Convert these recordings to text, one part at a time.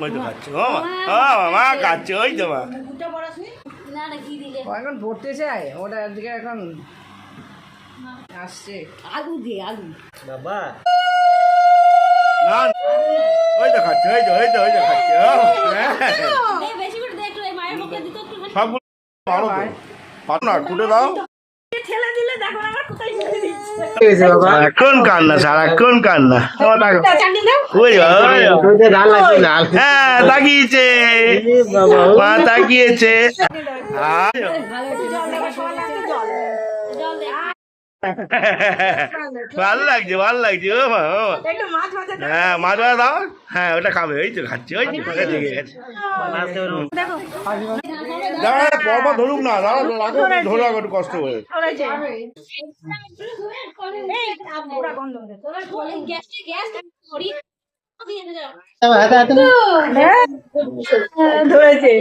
ওই তো খাচ্ছে ও মা খাচ্ছে ওই তো মা এখন পড়তে চাই ওটা দিকে এখন আসছে আলু দিয়ে আলু বাবা না ওই তো খাচ্ছে ওই তো খাচ্ছে বেশি করে দে একটু মায়ের মুখে দিতে একটু সবগুলো ভালো তো পারো না কুটে দাও ঠেলে দিলে দেখো আমার কোথায় মুখে দিচ্ছে সারাক্ষণ কান্না সারাক্ষণ কান্না ওই হ্যাঁ তাকিয়েছে মা তাকিয়েছে ভালো লাগছে ও মা হ্যাঁ মাছ ভাজা দাও হ্যাঁ ওটা খাবে ওই তো খাচ্ছে ওই তো লেগে গেছে দাঁড়া পরপর ধরুক না দাঁড়া ধরো একটু কষ্ট করে ধরেছে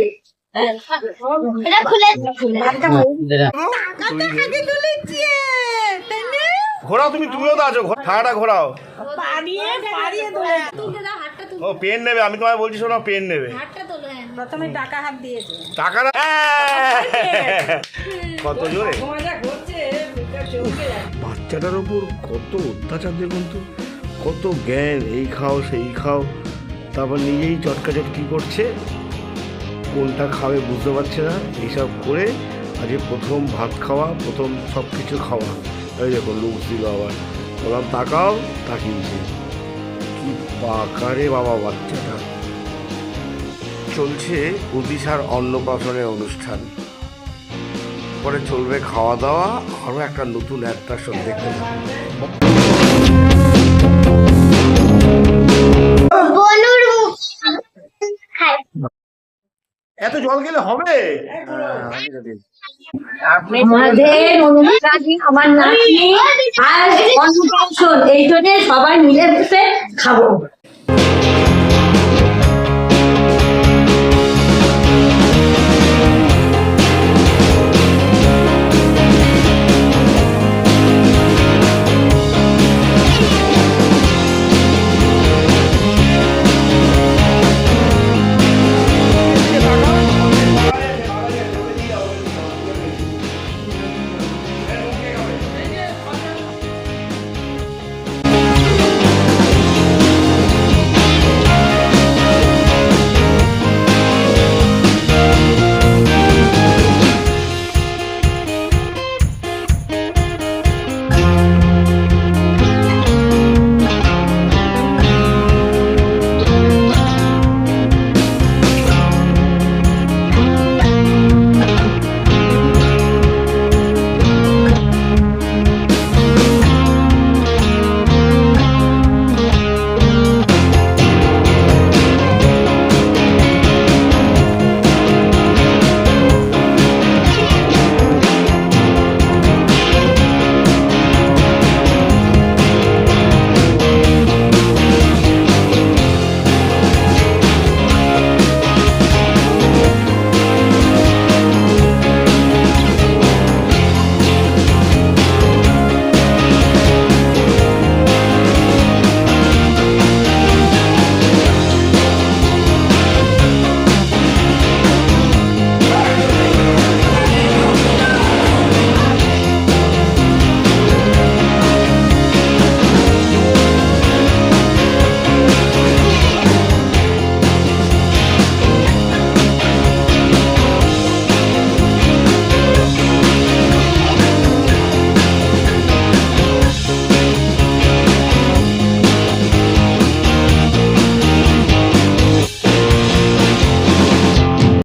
ঘোরাও তুমিও তো আছো ঠাড়াটা ঘোরাও ও পেন নেবে আমি তোমায় বলছি শোনো পেন নেবে প্রথমে টাকা হাত দিয়েছে টাকা না কত জোরে বাচ্চাটার ওপর কত অত্যাচার দেখুন তো কত জ্ঞান এই খাও সেই খাও তারপর নিজেই চটকাচটকি করছে কোনটা খাবে বুঝতে পারছে না এইসব করে আজকে প্রথম ভাত খাওয়া প্রথম সব কিছু খাওয়া এই দেখো লুক দিল আবার বললাম তাকাও তাকিয়েছে কি পাকারে বাবা বাচ্চাটা চলছে উদিশার অন্নপ্রাশনের অনুষ্ঠান পরে চলবে খাওয়া দাওয়া আরও একটা নতুন অ্যাট্রাকশন দেখতে যাবো এত জল গেলে হবে আমাদের অনুষ্ঠানে আমার নাতনি আর অন্নপ্রাশন এই জন্য সবাই মিলে বসে খাবো।